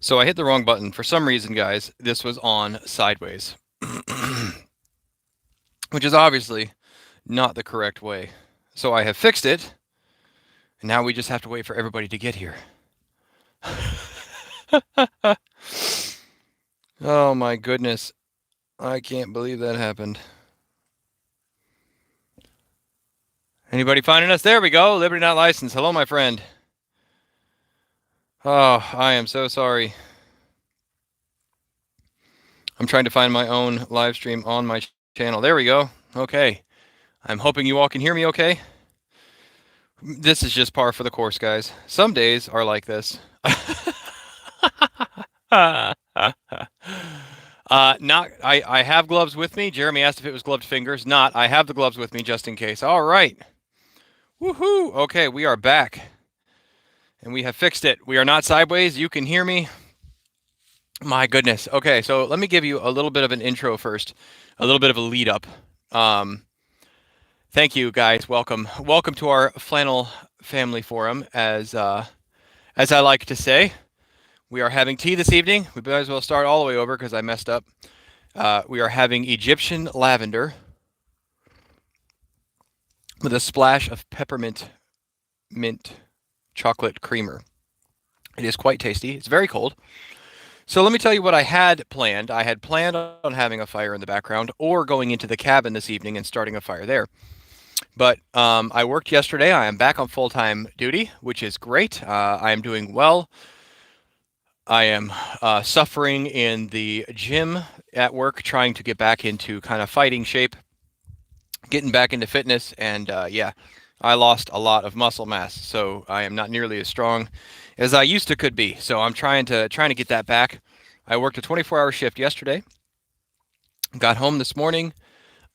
So I hit the wrong button. For some reason, guys, this was on sideways, which is obviously not the correct way. So I have fixed it, and now we just have to wait for everybody to get here. Oh my goodness. I can't believe that happened. Anybody finding us? There we go. Liberty Not Licensed. Hello, my friend. Oh, I am so sorry. I'm trying to find my own live stream on my channel. There we go. Okay. I'm hoping you all can hear me okay. This is just par for the course, guys. Some days are like this. Not. I have gloves with me. Jeremy asked if it was gloved fingers. Not. I have the gloves with me just in case. All right. Woohoo. Okay, we are back. And we have fixed it. We are not sideways. You can hear me. My goodness. Okay, so let me give you a little bit of an intro first, a little bit of a lead up. Thank you, guys. Welcome to our flannel family forum. As I like to say, we are having tea this evening. We might as well start all the way over because I messed up. We are having Egyptian lavender with a splash of peppermint mint chocolate creamer. It is quite tasty. It's very cold. So let me tell you what I had planned. I had planned on having a fire in the background or going into the cabin this evening and starting a fire there. But I worked yesterday. I am back on full-time duty, which is great. I am doing well. I am suffering in the gym at work, trying to get back into kind of fighting shape, getting back into fitness, and yeah, I lost a lot of muscle mass, so I am not nearly as strong as I used to could be. So I'm trying to get that back. I worked a 24-hour shift yesterday. Got home this morning.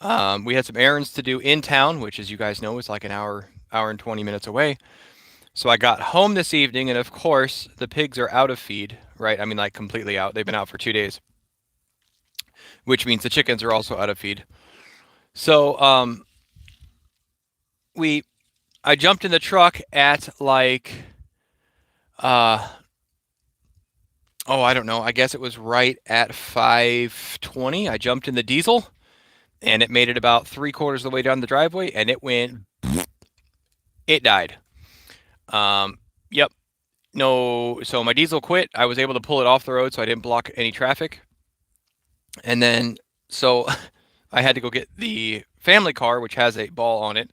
We had some errands to do in town, which, as you guys know, is like an hour and 20 minutes away. So I got home this evening, and of course, the pigs are out of feed, right? I mean, like completely out. They've been out for 2 days, which means the chickens are also out of feed. So we I jumped in the truck at like uh oh, I don't know. I guess it was right at 5:20. I jumped in the diesel and it made it about 3/4 of the way down the driveway and it died. Yep. No, so my diesel quit. I was able to pull it off the road so I didn't block any traffic. And then so I had to go get the family car, which has a ball on it,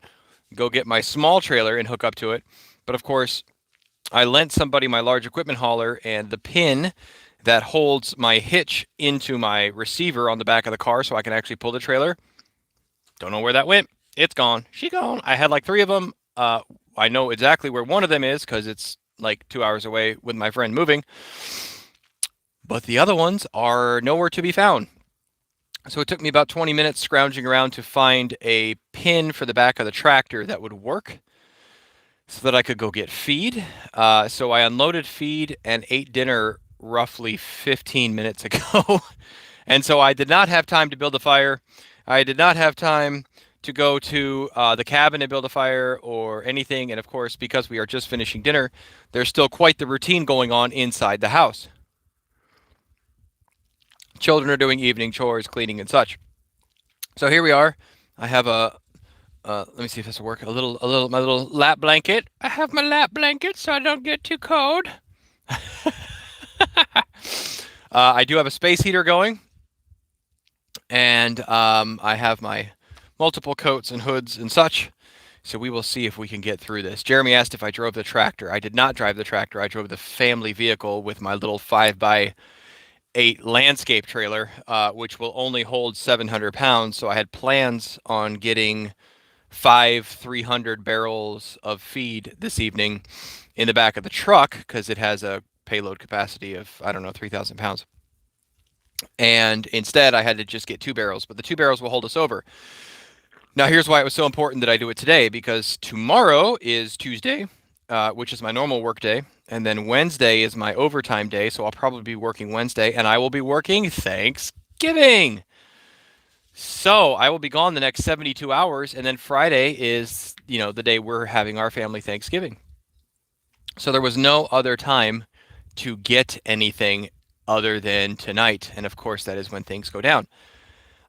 go get my small trailer and hook up to it. But of course, I lent somebody my large equipment hauler and the pin that holds my hitch into my receiver on the back of the car so I can actually pull the trailer. Don't know where that went. It's gone. She gone. I had like three of them. I know exactly where one of them is because it's like 2 hours away with my friend moving. But the other ones are nowhere to be found. So it took me about 20 minutes scrounging around to find a pin for the back of the tractor that would work so that I could go get feed. So I unloaded feed and ate dinner roughly 15 minutes ago. And so I did not have time to build a fire. I did not have time to go to the cabin and build a fire or anything. And of course, because we are just finishing dinner, there's still quite the routine going on inside the house. Children are doing evening chores, cleaning, and such. So here we are. I have let me see if this will work. My little lap blanket. I have my lap blanket so I don't get too cold. I do have a space heater going, and I have my multiple coats and hoods and such. So we will see if we can get through this. Jeremy asked if I drove the tractor. I did not drive the tractor. I drove the family vehicle with my little 5x8 landscape trailer, which will only hold 700 pounds. So I had plans on getting 300 barrels of feed this evening in the back of the truck because it has a payload capacity of, I don't know, 3,000 pounds. And instead, I had to just get 2 barrels, but the 2 barrels will hold us over. Now, here's why it was so important that I do it today, because tomorrow is Tuesday, which is my normal work day. And then Wednesday is my overtime day. So I'll probably be working Wednesday and I will be working Thanksgiving. So I will be gone the next 72 hours. And then Friday is, the day we're having our family Thanksgiving. So there was no other time to get anything other than tonight. And of course, that is when things go down.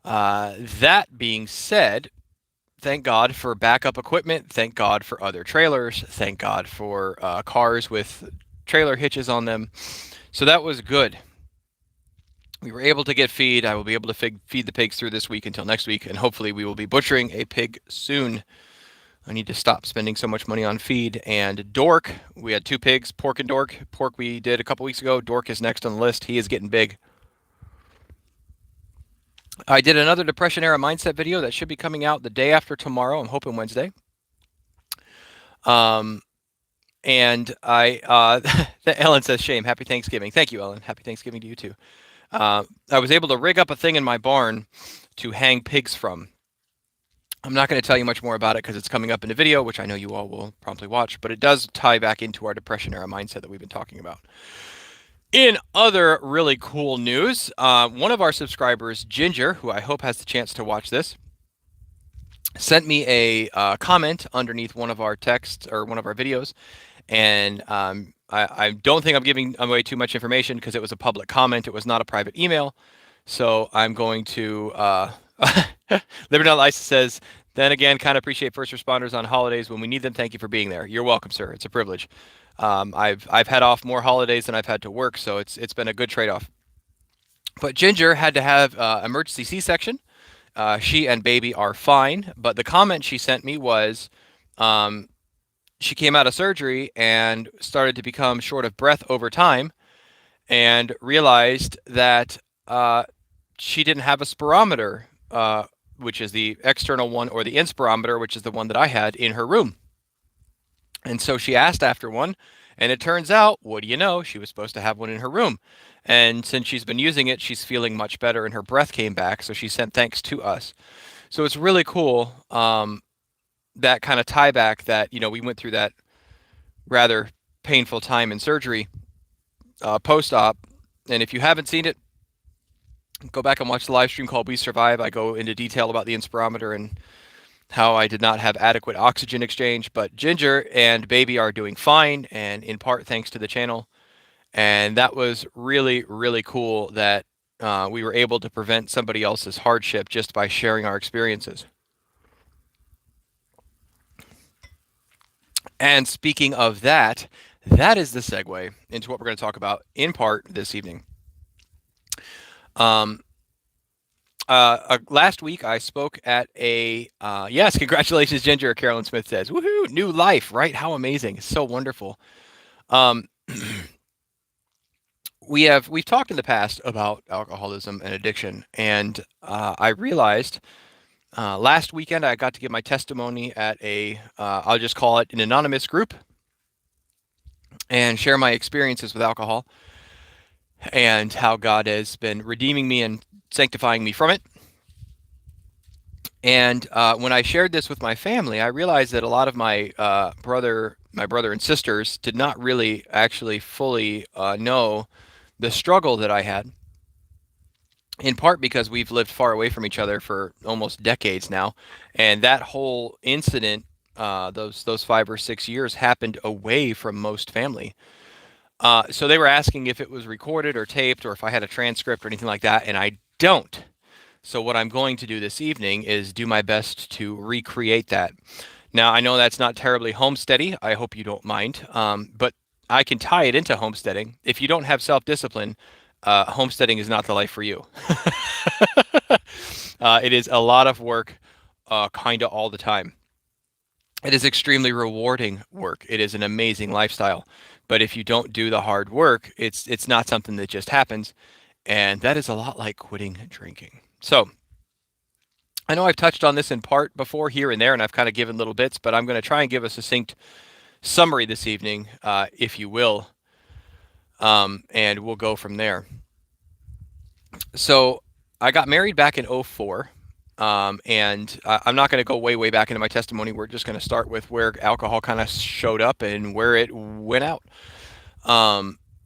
That being said, thank God for backup equipment. Thank God for other trailers. Thank God for cars with trailer hitches on them. So that was good. We were able to get feed. I will be able to feed the pigs through this week until next week, and hopefully we will be butchering a pig soon. I need to stop spending so much money on feed. And Dork, we had 2 pigs, Pork and Dork. Pork we did a couple weeks ago. Dork is next on the list. He is getting big. I did another Depression Era Mindset video that should be coming out the day after tomorrow. I'm hoping Wednesday. And Ellen says, shame, happy Thanksgiving. Thank you, Ellen. Happy Thanksgiving to you too. I was able to rig up a thing in my barn to hang pigs from. I'm not going to tell you much more about it because it's coming up in a video, which I know you all will promptly watch, but it does tie back into our Depression Era Mindset that we've been talking about. In other really cool news, one of our subscribers, Ginger, who I hope has the chance to watch this, sent me a comment underneath one of our texts or one of our videos, and I don't think I'm giving away too much information because it was a public comment. It was not a private email, so I'm going to. Liberty Ice says, then again, kind of appreciate first responders on holidays when we need them. Thank you for being there. You're welcome, sir. It's a privilege. I've had off more holidays than I've had to work, so it's been a good trade-off. But Ginger had to have emergency C-section. She and baby are fine, but the comment she sent me was, she came out of surgery and started to become short of breath over time, and realized that she didn't have a spirometer, which is the external one, or the inspirometer, which is the one that I had in her room. And so she asked after one, and it turns out, what do you know, she was supposed to have one in her room. And since she's been using it, she's feeling much better and her breath came back. So she sent thanks to us. So it's really cool, that kind of tie back that, we went through that rather painful time in surgery post-op. And if you haven't seen it, go back and watch the live stream called We Survive. I go into detail about the inspirometer and how I did not have adequate oxygen exchange, but Ginger and baby are doing fine, and in part thanks to the channel. And that was really, really cool that we were able to prevent somebody else's hardship just by sharing our experiences. And speaking of that, that is the segue into what we're going to talk about in part this evening. Last week I spoke at a, yes, congratulations, Ginger, Carolyn Smith says, woohoo, new life, right? How amazing. It's so wonderful. We've talked in the past about alcoholism and addiction, and I realized last weekend I got to give my testimony at I'll just call it an anonymous group, and share my experiences with alcohol and how God has been redeeming me and sanctifying me from it. And when I shared this with my family, I realized that a lot of my brother and sisters did not really actually fully know the struggle that I had, in part because we've lived far away from each other for almost decades now. And that whole incident, those 5 or 6 years, happened away from most family. So they were asking if it was recorded or taped, or if I had a transcript or anything like that, and I don't. So what I'm going to do this evening is do my best to recreate that. Now, I know that's not terribly homesteady. I hope you don't mind, but I can tie it into homesteading. If you don't have self-discipline, homesteading is not the life for you. It is a lot of work, kind of all the time. It is extremely rewarding work. It is an amazing lifestyle. But if you don't do the hard work, it's not something that just happens. And that is a lot like quitting drinking. So I know I've touched on this in part before here and there, and I've kind of given little bits, but I'm going to try and give a succinct summary this evening, if you will, and we'll go from there. So I got married back in 2004, and I'm not going to go way back into my testimony. We're just going to start with where alcohol kind of showed up and where it went out.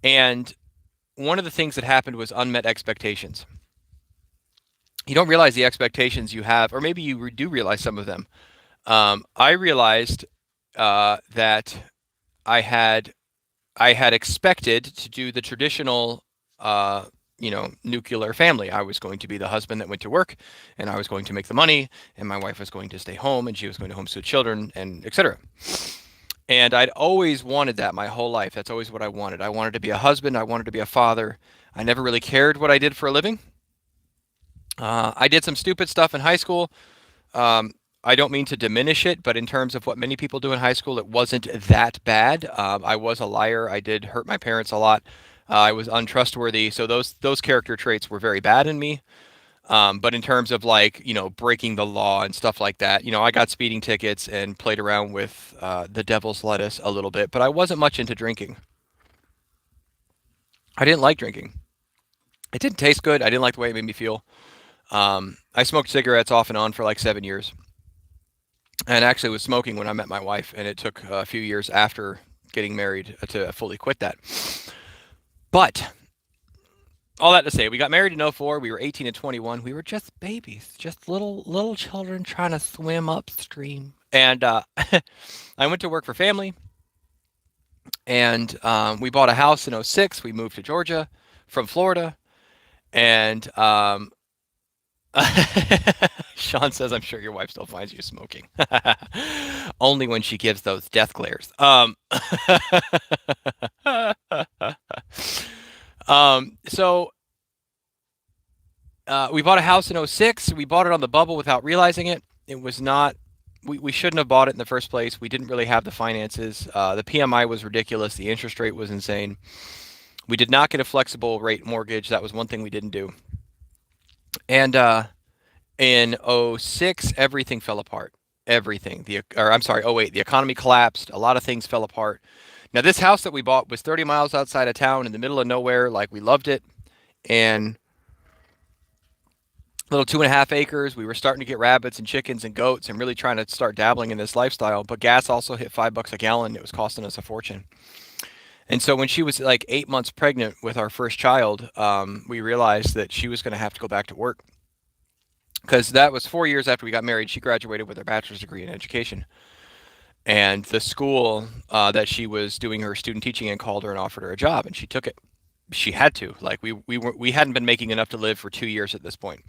And one of the things that happened was unmet expectations. You don't realize the expectations you have, or maybe you do realize some of them. I realized that I had I had expected to do the traditional, uh, nuclear family. I was going to be the husband that went to work, and I was going to make the money, and my wife was going to stay home, and she was going to homeschool children, and etc. And I'd always wanted that my whole life. That's always what I wanted. I wanted to be a husband. I wanted to be a father. I never really cared what I did for a living. I did some stupid stuff in high school. Um, I don't mean to diminish it, but in terms of what many people do in high school, it wasn't that bad. I was a liar. I did hurt my parents a lot. I was untrustworthy. So those character traits were very bad in me. But in terms of like, breaking the law and stuff like that, I got speeding tickets and played around with the devil's lettuce a little bit, but I wasn't much into drinking. I didn't like drinking. It didn't taste good. I didn't like the way it made me feel. I smoked cigarettes off and on for like 7 years, and actually was smoking when I met my wife, and it took a few years after getting married to fully quit that. But all that to say, we got married in '04. We were 18 and 21. We were just babies, just little children trying to swim upstream. And I went to work for family, and we bought a house in '06. We moved to Georgia from Florida, and Sean says, "I'm sure your wife still finds you smoking, only when she gives those death glares." So we bought a house in '06. We bought it on the bubble without realizing it. It was not. We shouldn't have bought it in the first place. We didn't really have the finances. The PMI was ridiculous. The interest rate was insane. We did not get a flexible rate mortgage. That was one thing we didn't do. And in '06, everything fell apart. Everything. Or I'm sorry, '08, the economy collapsed. A lot of things fell apart. Now, this house that we bought was 30 miles outside of town in the middle of nowhere. Like, we loved it. And little 2.5 acres. We were starting to get rabbits and chickens and goats and really trying to start dabbling in this lifestyle. But gas also hit $5 a gallon. It was costing us a fortune. And so when she was like 8 months pregnant with our first child, we realized that she was going to have to go back to work, because that was 4 years after we got married. She graduated with her bachelor's degree in education. And the school that she was doing her student teaching in called her and offered her a job, and she took it. She had to. Like, we hadn't been making enough to live for 2 years at this point.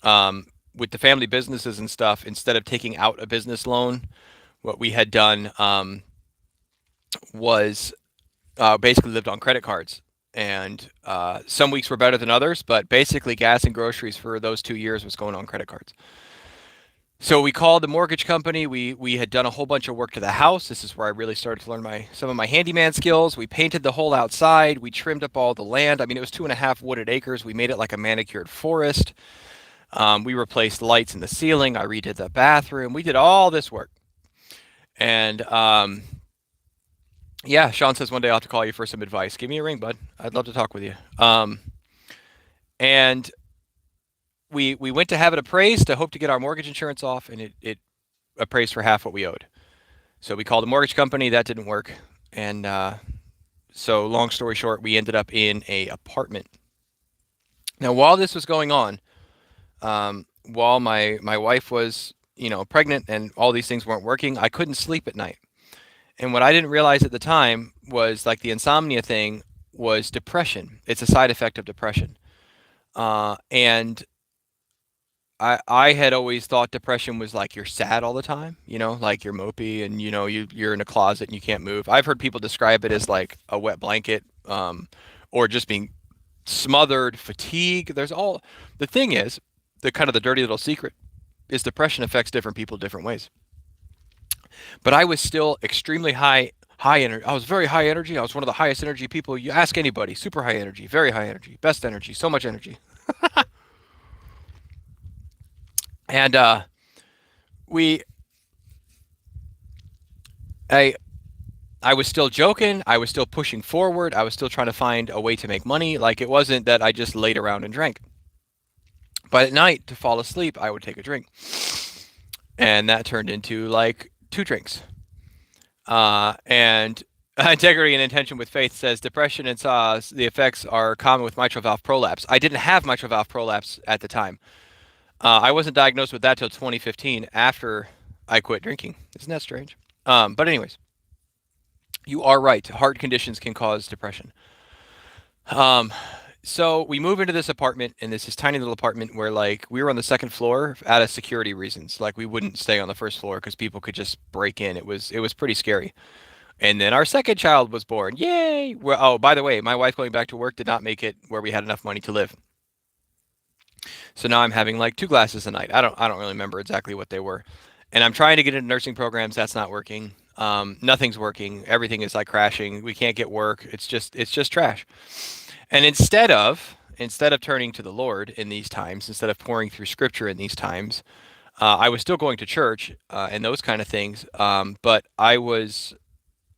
With the family businesses and stuff, instead of taking out a business loan, what we had done was basically lived on credit cards. And some weeks were better than others, but basically gas and groceries for those 2 years was going on credit cards. So we called the mortgage company. We had done a whole bunch of work to the house. This is where I really started to learn some of my handyman skills. We painted the whole outside. We trimmed up all the land. I mean, it was 2.5 wooded acres. We made it like a manicured forest. We replaced lights in the ceiling. I redid the bathroom. We did all this work. And yeah, Sean says one day I'll have to call you for some advice. Give me a ring, bud. I'd love to talk with you. And we went to have it appraised to hope to get our mortgage insurance off, and it appraised for half what we owed. So we called the mortgage company. That didn't work. And so long story short, we ended up in a apartment. Now, while this was going on, while my wife was, pregnant and all these things weren't working, I couldn't sleep at night. And what I didn't realize at the time was, like, the insomnia thing was depression. It's a side effect of depression. And I had always thought depression was like you're sad all the time, like you're mopey and you're in a closet and you can't move. I've heard people describe it as like a wet blanket, or just being smothered, fatigue. The thing is, the kind of the dirty little secret is depression affects different people different ways. But I was still extremely high energy. I was very high energy. I was one of the highest energy people. You ask anybody, super high energy, very high energy, best energy, so much energy. And we I I was still joking. I was still pushing forward. I was still trying to find a way to make money. Like, it wasn't that I just laid around and drank. But at night, to fall asleep, I would take a drink. And that turned into like 2 drinks. And Integrity and Intention with Faith says depression and SARS, the effects are common with mitral valve prolapse. I didn't have mitral valve prolapse at the time. I wasn't diagnosed with that till 2015 after I quit drinking. Isn't that strange? But anyways, You are right. Heart conditions can cause depression. Um, so we move into this apartment, and this is tiny little apartment where like we were on the second floor out of security reasons. Like we wouldn't stay on the first floor because people could just break in. It was pretty scary. And then our second child was born. Yay! Well, oh, by the way, my wife going back to work did not make it where we had enough money to live. So now I'm having like two glasses a night. I don't really remember exactly what they were. And I'm trying to get into nursing programs. That's not working. Nothing's working. Everything is like crashing. We can't get work. It's just trash. And instead of turning to the Lord in these times, instead of pouring through Scripture in these times, I was still going to church and those kind of things. But I was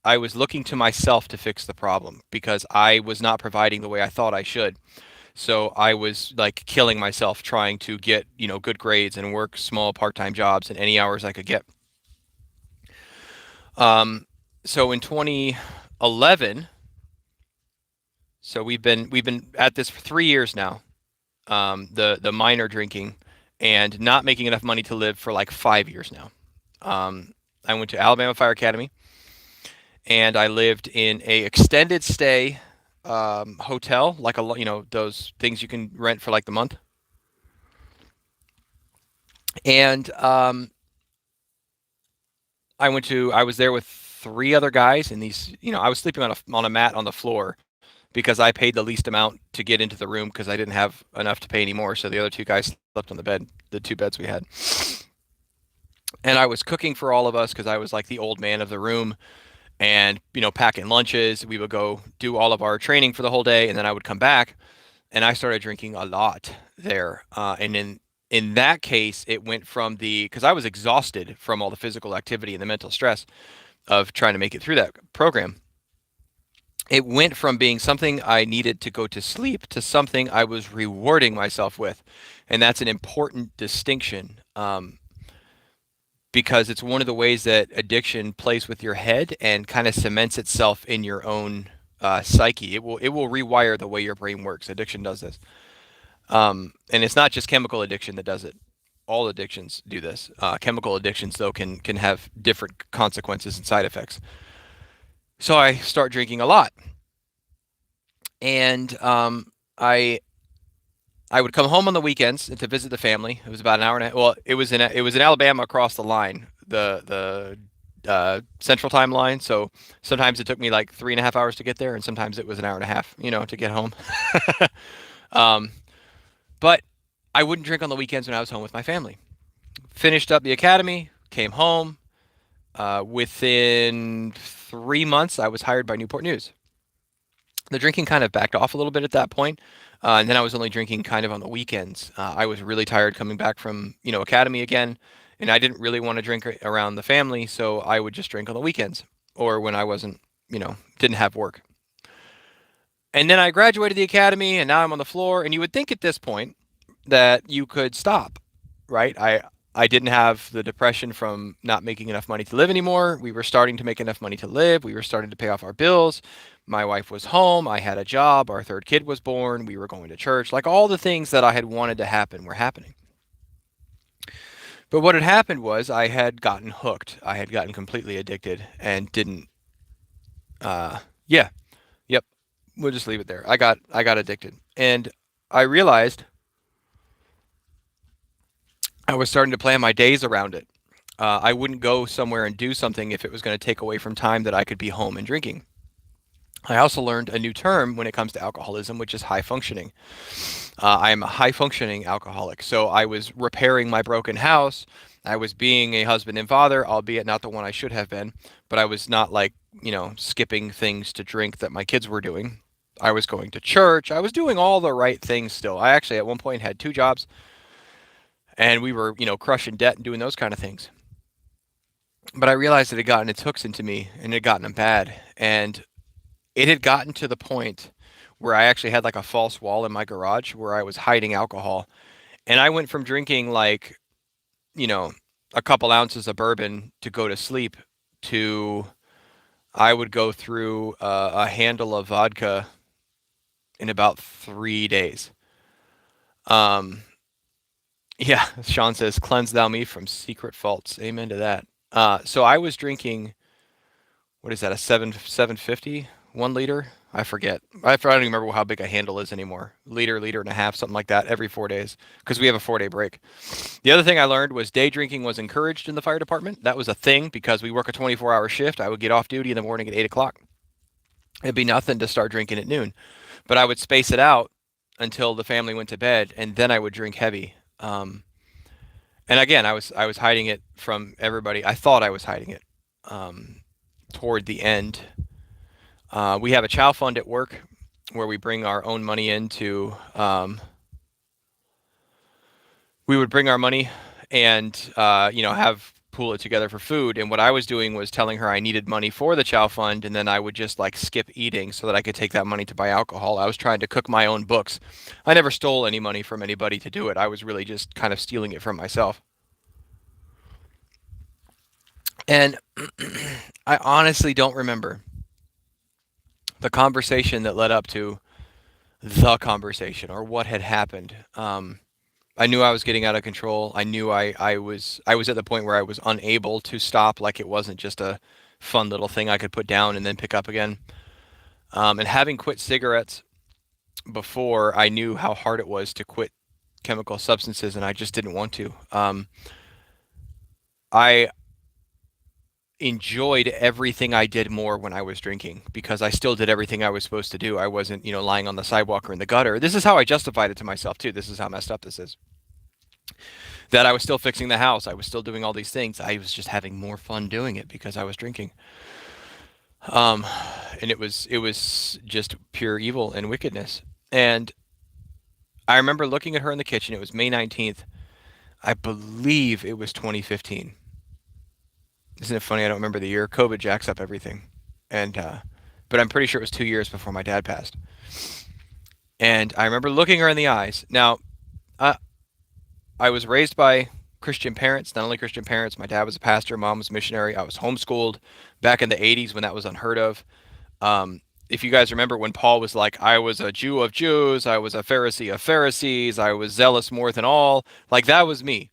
looking to myself to fix the problem because I was not providing the way I thought I should. So I was like killing myself trying to get, good grades and work small part-time jobs and any hours I could get. Um, so in 2011, so we've been at this for 3 years now. The minor drinking and not making enough money to live for like 5 years now. I went to Alabama Fire Academy and I lived in a extended stay hotel, like those things you can rent for like the month. And I was there with three other guys, and I was sleeping on a mat on the floor because I paid the least amount to get into the room because I didn't have enough to pay anymore. So the other two guys slept on the bed, the two beds we had. And I was cooking for all of us because I was like the old man of the room and, packing lunches. We would go do all of our training for the whole day, and then I would come back and I started drinking a lot there. And in that case, it went from because I was exhausted from all the physical activity and the mental stress of trying to make it through that program. It went from being something I needed to go to sleep to something I was rewarding myself with. And that's an important distinction because it's one of the ways that addiction plays with your head and kind of cements itself in your own psyche. It will rewire the way your brain works. Addiction does this. And it's not just chemical addiction that does it. All addictions do this. Chemical addictions, though, can have different consequences and side effects. So I start drinking a lot, and I would come home on the weekends to visit the family. It was about an hour and a half. Well, it was in Alabama across the line, the Central Time line. So sometimes it took me like 3.5 hours to get there, and sometimes it was an hour and a half, to get home. um, but I wouldn't drink on the weekends when I was home with my family. Finished up the academy, came home. Within 3 months, I was hired by Newport News. The drinking kind of backed off a little bit at that point, and then I was only drinking kind of on the weekends. I was really tired coming back from academy again, and I didn't really want to drink around the family, so I would just drink on the weekends or when I wasn't, didn't have work. And then I graduated the academy, and now I'm on the floor. And you would think at this point that you could stop, right? I didn't have the depression from not making enough money to live anymore. We were starting to make enough money to live. We were starting to pay off our bills. My wife was home. I had a job. Our third kid was born. We were going to church. Like all the things that I had wanted to happen were happening. But what had happened was I had gotten hooked. I had gotten completely addicted and didn't. Yeah, yep. We'll just leave it there. I got addicted, and I realized I was starting to plan my days around it. I wouldn't go somewhere and do something if it was going to take away from time that I could be home and drinking. I also learned a new term when it comes to alcoholism, which is high functioning. I am a high functioning alcoholic. So I was repairing my broken house. I was being a husband and father, albeit not the one I should have been, but I was not like, skipping things to drink that my kids were doing. I was going to church. I was doing all the right things still. I actually, at one point, had two jobs and we were, crushing debt and doing those kind of things. But I realized it had gotten its hooks into me and it had gotten them bad. And it had gotten to the point where I actually had like a false wall in my garage where I was hiding alcohol. And I went from drinking like, you know, a couple ounces of bourbon to go to sleep to I would go through a handle of vodka in about 3 days. Um, yeah, Sean says, "Cleanse thou me from secret faults." Amen to that. So I was drinking. what is that, a 750 1 liter? I forget. I don't even remember how big a handle is anymore. Liter and a half, something like that, every 4 days, because we have a 4 day break. The other thing I learned was day drinking was encouraged in the fire department. That was a thing because we work a 24-hour shift. I would get off duty in the morning at 8 o'clock. It'd be nothing to start drinking at noon, but I would space it out until the family went to bed, and then I would drink heavy. And again, I was hiding it from everybody. I thought I was hiding it. Toward the end, we have a chow fund at work where we bring our own money into. We would bring our money and have pool it together for food. And what I was doing was telling her I needed money for the chow fund, and then I would just like skip eating so that I could take that money to buy alcohol. I was trying to cook my own books. I never stole any money from anybody to do it. I was really just kind of stealing it from myself. And I honestly don't remember the conversation that led up to the conversation or what had happened. I knew I was getting out of control. I knew I was at the point where I was unable to stop. Like it wasn't just a fun little thing I could put down and then pick up again. And having quit cigarettes before, I knew how hard it was to quit chemical substances, and I just didn't want to. I enjoyed everything I did more when I was drinking because I still did everything I was supposed to do. I wasn't, lying on the sidewalk or in the gutter. This is how I justified it to myself too. This is how messed up this is. That I was still fixing the house. I was still doing all these things. I was just having more fun doing it because I was drinking. Um, and it was just pure evil and wickedness. And I remember looking at her in the kitchen. It was May 19th. I believe it was 2015. Isn't it funny? I don't remember the year. COVID jacks up everything. And but I'm pretty sure it was 2 years before my dad passed. And I remember looking her in the eyes. Now, uh, I was raised by Christian parents, not only Christian parents. My dad was a pastor, mom was a missionary. I was homeschooled back in the 80s when that was unheard of. If you guys remember when Paul was like, I was a Jew of Jews, I was a Pharisee of Pharisees, I was zealous more than all, like that was me.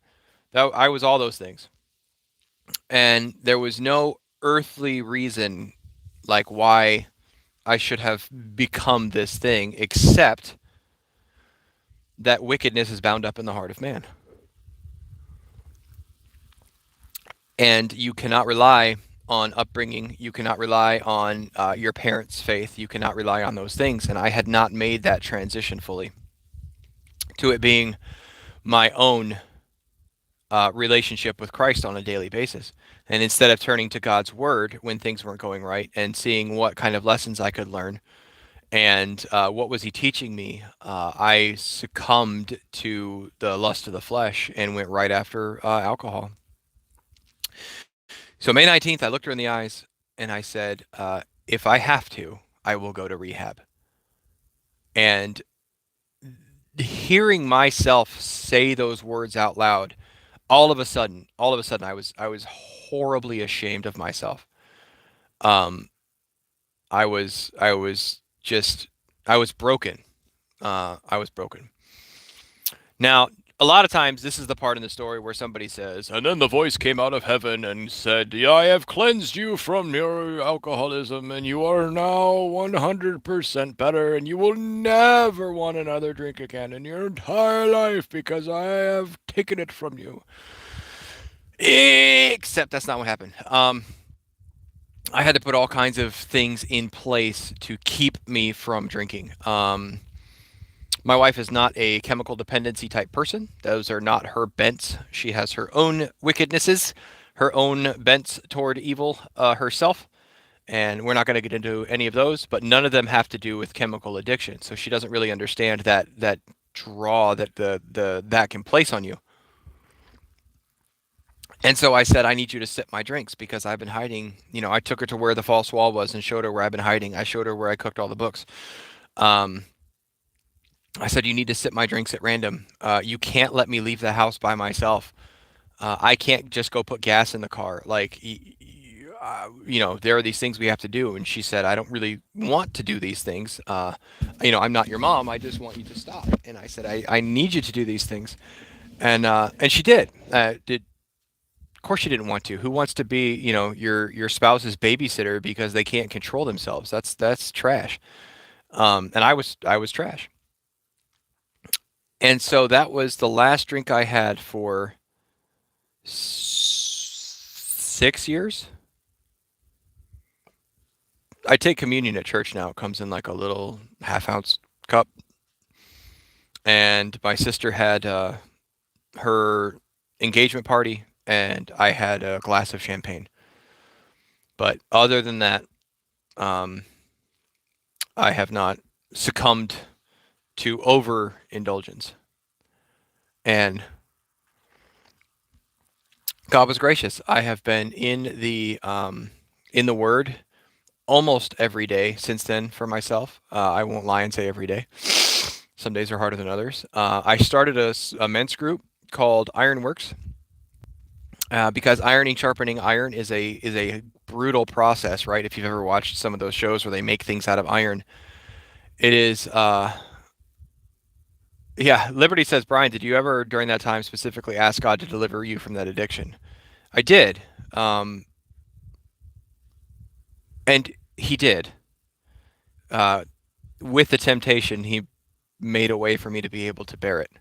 I was all those things. And there was no earthly reason like why I should have become this thing except that wickedness is bound up in the heart of man. And you cannot rely on upbringing. You cannot rely on your parents' faith. You cannot rely on those things. And I had not made that transition fully to it being my own relationship with Christ on a daily basis. And instead of turning to God's word when things weren't going right and seeing what kind of lessons I could learn and what was he teaching me, I succumbed to the lust of the flesh and went right after alcohol. So May 19th, I looked her in the eyes and I said, if I have to, I will go to rehab. And hearing myself say those words out loud, all of a sudden, I was horribly ashamed of myself. Um, I was broken. I was broken. Now, a lot of times, this is the part in the story where somebody says, and then the voice came out of heaven and said, "Yeah, I have cleansed you from your alcoholism, and you are now 100% better, and you will never want another drink again in your entire life because I have taken it from you." Except that's not what happened. I had to put all kinds of things in place to keep me from drinking. My wife is not a chemical dependency type person. Those are not her bents. She has her own wickednesses, her own bents toward evil herself. And we're not going to get into any of those, but none of them have to do with chemical addiction. So she doesn't really understand that draw that that can place on you. And so I said, I need you to sip my drinks because I've been hiding. I took her to where the false wall was and showed her where I've been hiding. I showed her where I cooked all the books. Um, I said, you need to sip my drinks at random. You can't let me leave the house by myself. I can't just go put gas in the car. Like, there are these things we have to do. And she said, I don't really want to do these things. I'm not your mom. I just want you to stop. And I said, I need you to do these things. And she did. Did course you didn't want to. Who wants to be, your spouse's babysitter because they can't control themselves? That's trash. And I was trash. And so that was the last drink I had for 6 years. I take communion at church now. It comes in like a little half-ounce cup. And my sister had her engagement party, and I had a glass of champagne. But other than that, um, I have not succumbed to overindulgence. And God was gracious. I have been in the Word almost every day since then for myself. I won't lie and say every day. Some days are harder than others. I started a men's group called Ironworks because ironing, sharpening iron is a brutal process, right? If you've ever watched some of those shows where they make things out of iron, it is. Yeah, Liberty says, Brian, did you ever during that time specifically ask God to deliver you from that addiction? I did, and He did. Uh, with the temptation, He made a way for me to be able to bear it.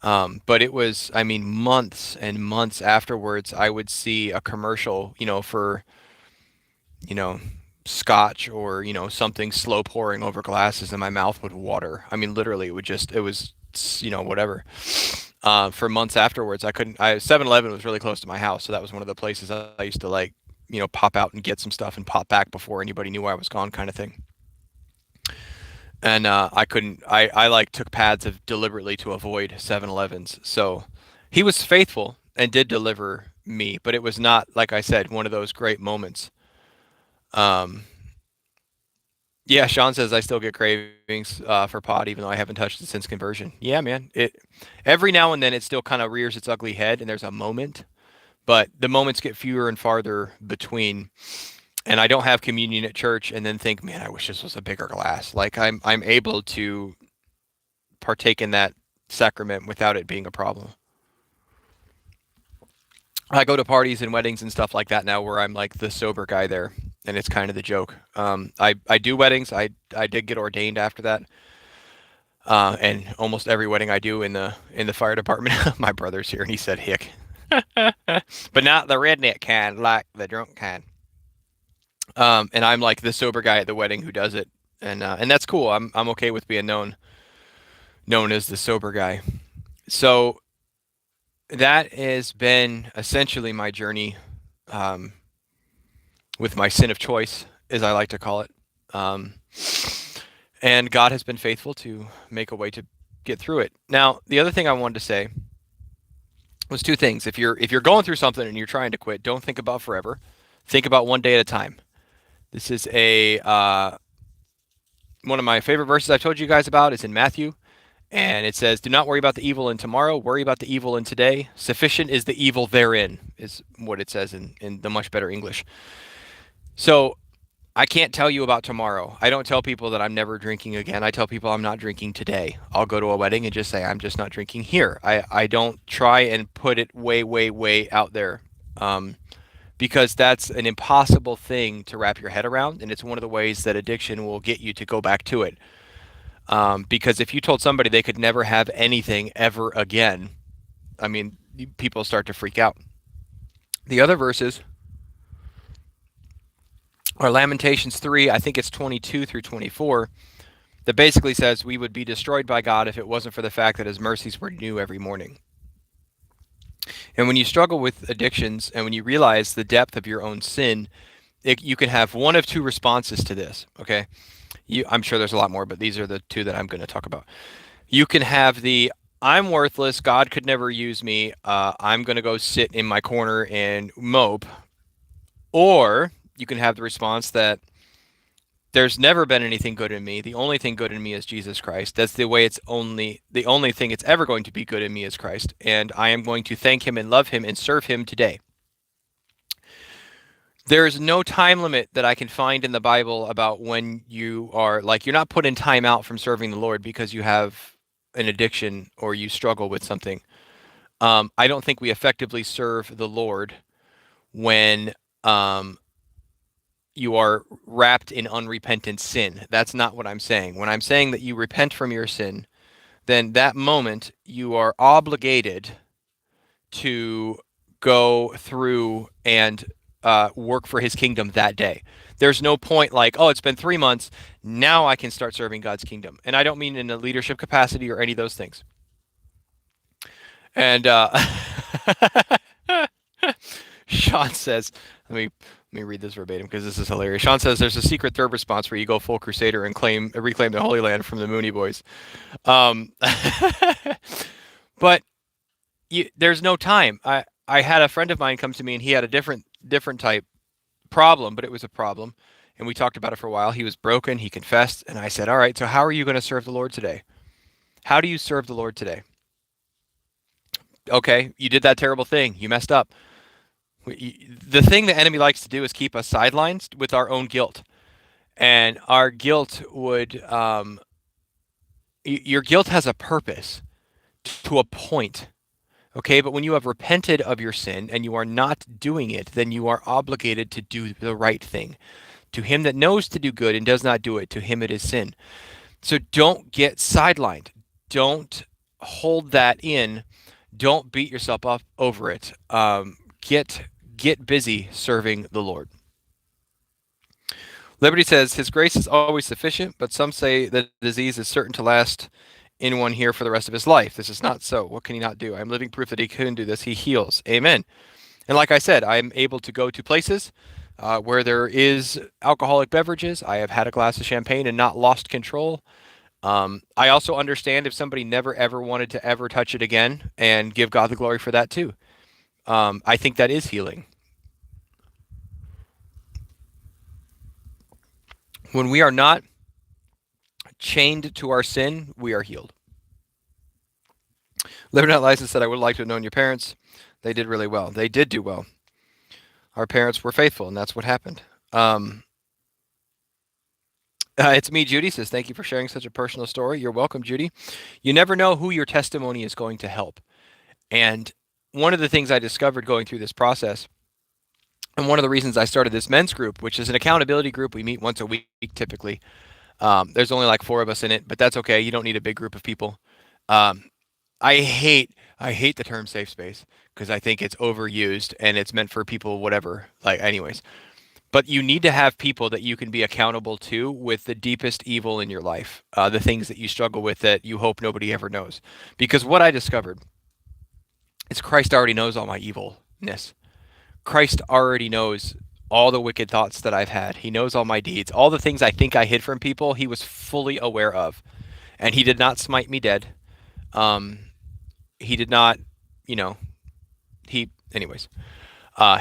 But it was, I mean, months and months afterwards, I would see a commercial, for, you know, scotch or, something slow pouring over glasses and my mouth would water. I mean, literally, it was, whatever. For months afterwards, I couldn't, 7-Eleven was really close to my house. So that was one of the places I used to like, pop out and get some stuff and pop back before anybody knew I was gone kind of thing. And I couldn't. I like took pads of deliberately to avoid 7-Elevens. So he was faithful and did deliver me, but it was not, like I said, one of those great moments. Um, yeah, Sean says I still get cravings for pot, even though I haven't touched it since conversion. Yeah, man. It every now and then it still kind of rears its ugly head, and there's a moment, but the moments get fewer and farther between. And I don't have communion at church and then think, man, I wish this was a bigger glass. Like I'm able to partake in that sacrament without it being a problem. I go to parties and weddings and stuff like that now where I'm like the sober guy there, and it's kind of the joke. I do weddings. I did get ordained after that. And almost every wedding I do in the fire department, my brother's here and he said hick. But not the redneck kind, like the drunk kind. And I'm like the sober guy at the wedding who does it, and that's cool. I'm okay with being known as the sober guy. So that has been essentially my journey um, with my sin of choice, as I like to call it. Um, and God has been faithful to make a way to get through it. Now, the other thing I wanted to say was two things. If you're going through something and you're trying to quit, don't think about forever. Think about one day at a time. This is a one of my favorite verses I've told you guys about. It's in Matthew, and it says, "Do not worry about the evil in tomorrow. Worry about the evil in today. Sufficient is the evil therein," is what it says in the much better English. So I can't tell you about tomorrow. I don't tell people that I'm never drinking again. I tell people I'm not drinking today. I'll go to a wedding and just say I'm just not drinking here. I don't try and put it way, way, way out there. Because that's an impossible thing to wrap your head around, and it's one of the ways that addiction will get you to go back to it. Because if you told somebody they could never have anything ever again, I mean, people start to freak out. The other verses are Lamentations 3, I think it's 22 through 24, that basically says we would be destroyed by God if it wasn't for the fact that his mercies were new every morning. And when you struggle with addictions and when you realize the depth of your own sin, you can have one of two responses to this. Okay. I'm sure there's a lot more, but these are the two that I'm going to talk about. You can have the I'm worthless. God could never use me. I'm going to go sit in my corner and mope. Or you can have the response that there's never been anything good in me. The only thing good in me is Jesus Christ. That's the way the only thing it's ever going to be good in me is Christ. And I am going to thank him and love him and serve him today. There's no time limit that I can find in the Bible about when you are you're not put in time out from serving the Lord because you have an addiction or you struggle with something. I don't think we effectively serve the Lord when um, you are wrapped in unrepentant sin. That's not what I'm saying. When I'm saying that you repent from your sin, then that moment you are obligated to go through and work for his kingdom that day. There's no point like, oh, it's been 3 months. Now I can start serving God's kingdom. And I don't mean in a leadership capacity or any of those things. And Sean says, let me read this verbatim because this is hilarious. Sean says there's a secret third response where you go full crusader and reclaim the Holy Land from the Mooney Boys. Um, but there's no time. I had a friend of mine come to me and he had a different type problem, but it was a problem. And we talked about it for a while. He was broken. He confessed. And I said, all right, so how are you going to serve the Lord today? How do you serve the Lord today? Okay, you did that terrible thing. You messed up. The thing the enemy likes to do is keep us sidelined with our own guilt. And our guilt would, your guilt has a purpose to a point. Okay, but when you have repented of your sin and you are not doing it, then you are obligated to do the right thing. To him that knows to do good and does not do it, to him it is sin. So don't get sidelined. Don't hold that in. Don't beat yourself up over it. Get busy serving the Lord. Liberty says his grace is always sufficient, but some say that the disease is certain to last in one here for the rest of his life. This is not so. What can he not do? I'm living proof that he can do this. He heals. Amen. And like I said, I'm able to go to places where there is alcoholic beverages. I have had a glass of champagne and not lost control. I also understand if somebody never ever wanted to ever touch it again and give God the glory for that too. I think that is healing. When we are not chained to our sin, we are healed. Living Out License said, I would like to have known your parents. They did really well. They did do well. Our parents were faithful, and that's what happened. It's me, Judy says, thank you for sharing such a personal story. You're welcome, Judy. You never know who your testimony is going to help. And one of the things I discovered going through this process, and one of the reasons I started this men's group, which is an accountability group, we meet once a week typically. There's only like 4 of us in it, but that's okay. You don't need a big group of people. I hate the term safe space because I think it's overused and it's meant for people, whatever. Like, anyways. But you need to have people that you can be accountable to with the deepest evil in your life, the things that you struggle with that you hope nobody ever knows. Because what I discovered is Christ already knows all my evilness. Christ already knows all the wicked thoughts that I've had. He knows all my deeds. All the things I think I hid from people, he was fully aware of. And he did not smite me dead. He did not, anyways.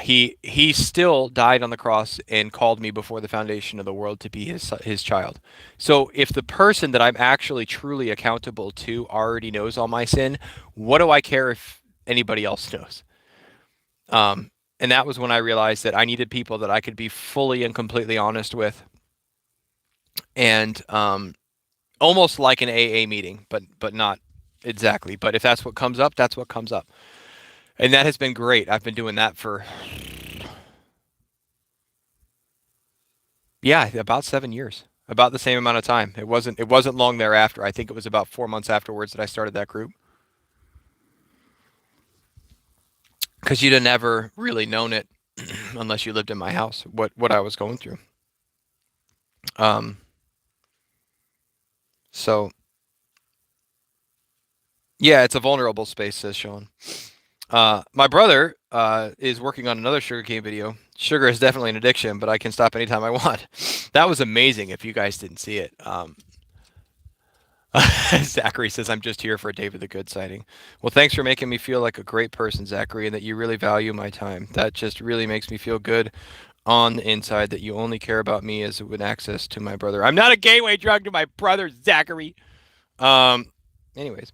He still died on the cross and called me before the foundation of the world to be his child. So if the person that I'm actually truly accountable to already knows all my sin, what do I care if anybody else knows? And that was when I realized that I needed people that I could be fully and completely honest with, and almost like an AA meeting, but not exactly. But if that's what comes up, that's what comes up. And that has been great. I've been doing that for, about 7 years, about the same amount of time. It wasn't long thereafter. I think it was about 4 months afterwards that I started that group. Because you'd have never really known it unless you lived in my house, what I was going through. So, yeah, it's a vulnerable space, says Sean. My brother is working on another sugar cane video. Sugar is definitely an addiction, but I can stop anytime I want. That was amazing if you guys didn't see it. Zachary says, I'm just here for a David the Good sighting. Well, thanks for making me feel like a great person, Zachary, and that you really value my time. That just really makes me feel good on the inside that you only care about me as with access to my brother. I'm not a gateway drug to my brother, Zachary. Anyways.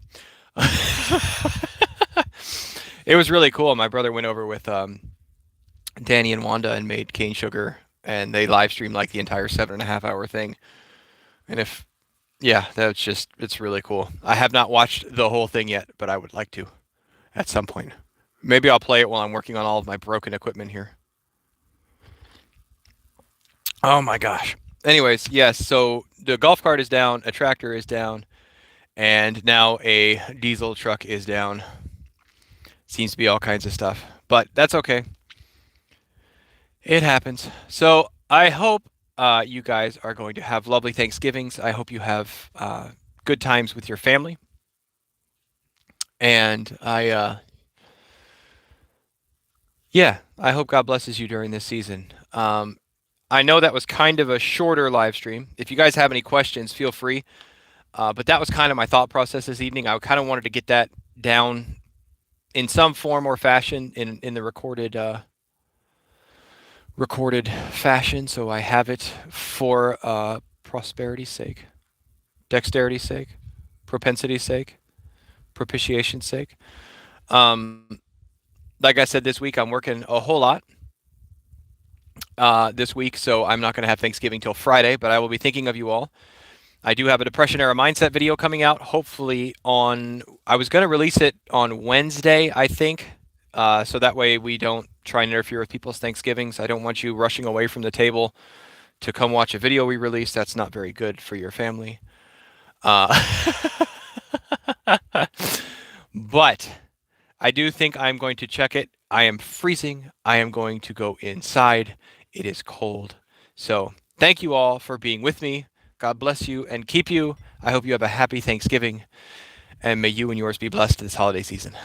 It was really cool. My brother went over with Danny and Wanda and made cane sugar, and they live streamed like the entire 7.5 hour thing. And it's really cool. I have not watched the whole thing yet, but I would like to. at some point. Maybe I'll play it while I'm working on all of my broken equipment here. Oh my gosh. Anyways, yes, so the golf cart is down, a tractor is down, and now a diesel truck is down. Seems to be all kinds of stuff, but that's okay. It happens. So I hope you guys are going to have lovely Thanksgivings. I hope you have good times with your family. And yeah, I hope God blesses you during this season. I know that was kind of a shorter live stream. If you guys have any questions, feel free. But that was kind of my thought process this evening. I kind of wanted to get that down in some form or fashion in the recorded fashion, so I have it for prosperity's sake, dexterity's sake, propensity's sake, propitiation's sake. Like I said, this week I'm working a whole lot this week, so I'm not going to have Thanksgiving till Friday, but I will be thinking of you all. I do have a Depression Era Mindset video coming out, hopefully I was going to release it on Wednesday, I think, so that way we don't try and interfere with people's Thanksgivings. I don't want you rushing away from the table to come watch a video we release. That's not very good for your family. But I do think I'm going to check it. I am freezing. I am going to go inside. It is cold. So thank you all for being with me. God bless you and keep you. I hope you have a happy Thanksgiving, and may you and yours be blessed this holiday season.